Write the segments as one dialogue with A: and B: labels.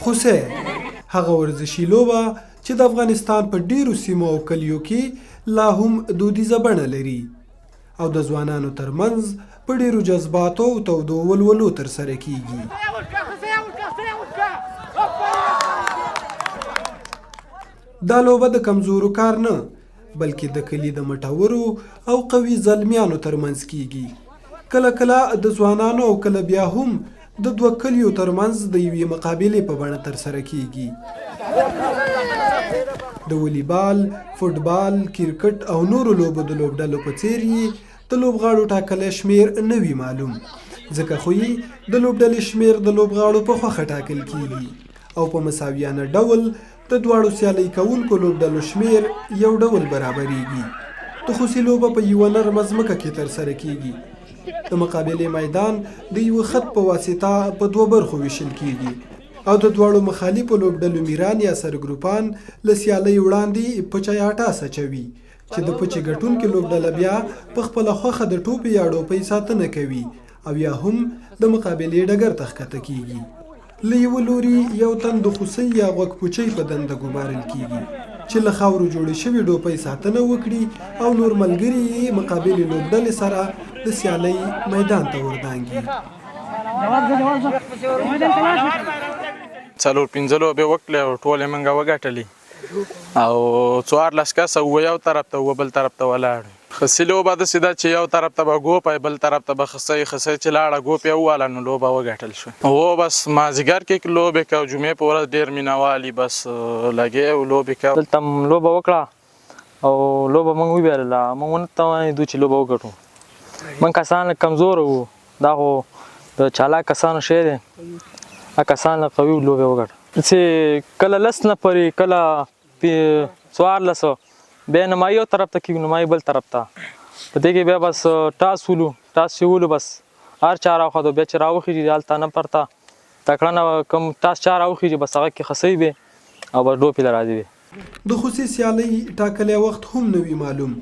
A: خوسه هغه ورزشي لوبه چې د افغانستان په ډیرو سیمو او کلیو کې لا هم دودیزه بڼه لري او د ځوانانو ترمنځ په ډیرو جذباتو او تودو ولولو ترسره کیږي. دا لوبه د کمزورو کار نه بلکې د کلي د مټورو او قوي زلمیانو ترمنځ کیږي. کله کله د ځوانانو او کله بیا هم د دوه کلیو ترمنځ د یوې مقابلې په بڼه ترسره کیږي. د والیبال، فوټبال، کرکټ او نورو لوبو د لوبډلو په څیر یې د لوبغاړو ټاکلی شمیر نه وي معلوم، ځکه خو یې د لوبډلې شمیر د لوبغاړو په خوښه ټاکل کیږي او په مساویانه ډول د دواړو سیالۍ کوونکو لوبډلو شمیر یو ډول برابریږي. د خوسي لوبه په یوه نرمه ځمکه کې ترسره کیږي. د مقابلې میدان د یوه خط په واسطه په دوه برخو ویشل کیږي او د دواړو مخالفو لوبډلو میران یا سرګروپان له سیالۍ وړاندې پچه یا ټاس اچوي چې د پچې ګټونکې لوبډله بیا په خپله خوښه د ټوپې یا ډوپۍ ساتنه کوي او یا هم د مقابلې ډګر ته ښکته کیږي. له یوه لوري یو تن د خوسۍ یا غوږپوچۍ په دنده ګمارل کیږي چې له خاورو جوړې شوې ډوپۍ ساتنه وکړي او نور ملګري یې مقابلې لوبډلې سره د سیالۍ میدان ته وردانګي.
B: څلور پنځه لوبې وکړلې او ټولې موږ وګټلې او 14 کسه وه یو طرف ته وه بل طرف ته ولاړ. خسي لوبه داسې ده چې یو طرف ته به ګوپی بل طرف ته به خسۍ چې لاړه ګوپ یې وواله نو لوبه وګټل شوه. هو بس مازدیګر کې لوبې کوو، جمعې په ورځ ډېر مینهوالي بس لګې او لوبې کوو.
C: دلته لوبه وکړه او لوبه موږ وبایلله، موږ ونه توانېدو چې لوبه وګټو. موږ کسان کمزوره وو، دا خو د چالاک کسانو شی دی، کسان قوي لوبې وګټه چې کله 10 نفرې کله 14 بیا نمایي یو طرف ته کېږي نمایي بل طرف ته. په دې کې بیا بس ټاس ولو، ټاس چې ولو بس هر چا راوخوځو بیا چې راوخیږي هلته نمبر ته تکړه نه کوم ټاس چا راوخیږي بس هغه کې خسۍ وي او بس ډوپې له راځي وي.
A: د خوسي سیالۍ ټاکلی وخت هم نه وي معلوم.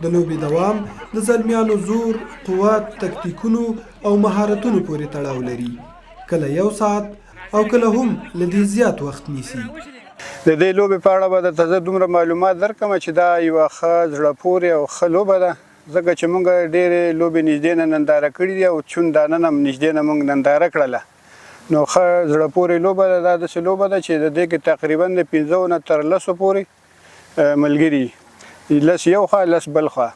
A: د لوبې دوام د زلمیانو زور، قوت، تکتیکونو او مهارتونو پورې تړاو لري. کله 1 ساعت او کله هم له دې زیات وخت نیسي.
D: د دې لوبې په اړه به درته زه دومره معلومات درکړم چې دا یوه ښه زړه پورې او ښه لوبه ده، ځکه چې موږ ډېرې لوبې نږدې نه ننداره کړي دي او چون دا نن هم نږدې نه موږ ننداره کړله. نو ښه زړه پورې لوبه ده. دا داسې لوبه ده چې د دې کې تقریبا د 15 نه تر 10 پورې ملګري 10 یو خوا 10 بل خوا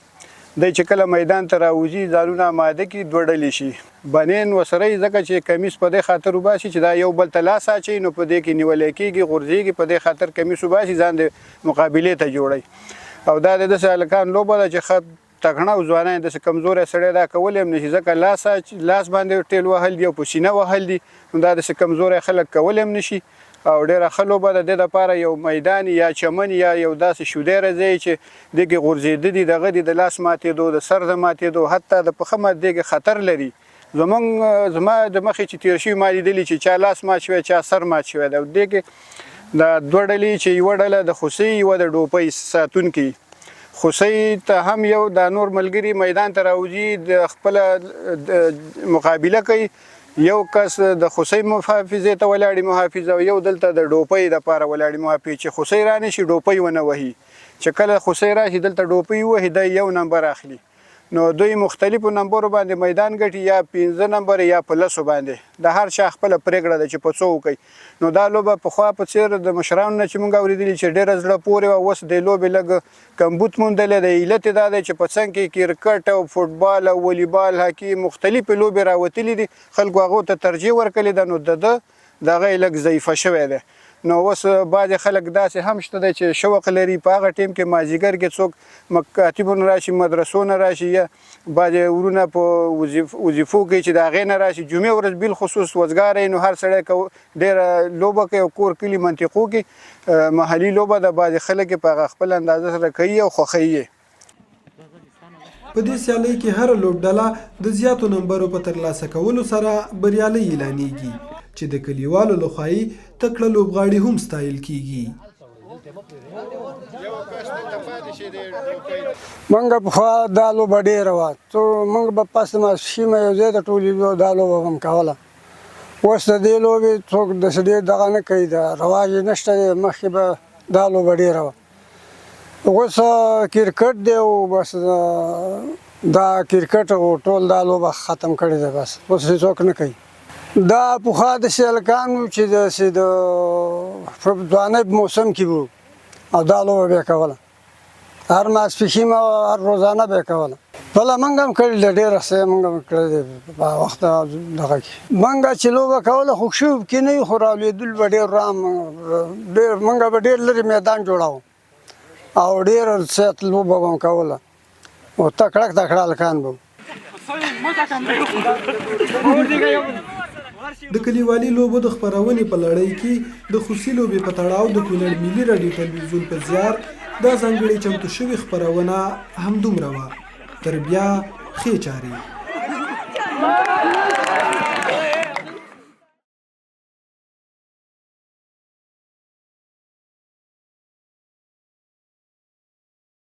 D: دی چې کله میدان ته راوځي ځانونه آماده کړي، 2 ډلې شي بنین وسره یې، ځکه چې کمیس په دې خاطر وباسي چې دا یو بل ته لاس اچوي نو په دې کې نیولی کېږي، غورځېږي، په دې خاطر کمیس وباسي ځان د مقابلې ته جوړوي. او دا د داسې هلکان لوبه ده چې ښه تکړه او ځوانان داسې کمزوری سړی دا کولی هم نشي، ځکه لاس باندې ټیل وهل دي او په سینه وهل دي، نو دا داسې کمزوری خلک کولی هم نشي. او ډېره ښه لوبه ده. د دې دپاره یو میدان یا چمن یا یو داسې شودی راځي چې دې کې غورځېده دي، دغه دي د لاس ماتېدو، د سر د ماتېدو، حتی د پښه ماتېدو کې خطر لري. زما د مخې چې تېر شوي ما لیدلي چې چا لاس مات شوی چا سر مات شوی دی. دې کې دا 2 ډلې چې یوه ډله د خوسۍ یوه د ډوپۍ ساتونکي. خوسۍ ته هم یو دا نور ملګري میدان ته راوځي د خپله مقابله کوي. یو کس د خوسۍ محافظې ته ولاړې محافظ او یو دلته د ډوپۍ دپاره ولاړې محافظ چې خوسۍ رانشي ډوپۍ ونه وهي. چې کله خوسۍ راشي دلته ډوپۍ ووهي دی 1 نمبر اخلي. نو دوی مختلفو نمبرو باندې میدان ګټي، یا 15 نمبر یا په 10 باندې. د هر چا خپله پرېکړه ده چې په څو وکوي. نو دا لوبه پخوا په څېر د مشرانو نه چې موږ اورېدلي چې ډېره زړه پورې وه، اوس د لوبې لږ کمبود موندلی دی. علت یې دا دی چې په څنګ کې کرکټ او فوټبال او والیبال، هاکي مختلفې لوبې راوتلي دي، خلکو هغو ته ترجیح ورکړې ده، نو د هغه یې لږ ضعیفه شوی دی. نو اوس بعضې خلک داسې هم شته دی چې شوق لري په هغه ټیم کې مازدیګر کې څوک مکاتبو نه راشي، مدرسو نه راشي، یا بعضې ورونه په وظیفو کې چې د هغې نه راشي. جمعې ورځ بالخصوص وزګاره نو هر سړی ډېره لوبه کوي او کور کلي منطقو کې محلي لوبه ده. بعضې خلک یې په هغه خپل اندازه سره کوي او خوښوي یې.
A: په دې سیالۍ کې هره لوبډله د زیاتو نمبرو په ترلاسه کولو سره بریالۍ اعلانیږي چې د کلیوالو لخوا یې تکړه لوبغاړي هم ستایل کیږي.
E: منګه پخوا دا لوبه ډېره وه موږ به پس د ماسپښین یو ځای د ټولې دا لوبه به هم کوله اوس د دې لوبې څوک داسې ډېر دغه نه کوي د رواج یې نشته دی مخکې به دا لوبه ډېره وه اوس کرکټ دی او بس دا کرکټ او ټول دا لوبه ختم کړې ده بس اوس هېڅوک نه کوي دا پخوا داسې هلکان وو چې داسې د ځوانۍ په موسم کې وو او دا لوبه به یې کوله هر ماسپښین او هر روزانه به یې کوله بله موږ هم کړي ده ډېره څه موږ هم کړی دی په وخت دغه کې موږ چې لوبه کوله خو شوب کې نه وي خو راولوېدل به ډېر رام ډېر موږ به ډېر لرې میدان جوړاوو او ډېر زیات لوبه به هم کوله او تکړه تکړه هلکان به
A: د کلیوالي لوبو د خپرونې په لړۍ کې د خوسي لوبې په تړاو د کونړ ملي راډیو تلویزیون په زیار دا ځانګړې چمتو شوې خپرونه همدومره وه تر بیا ښې چارې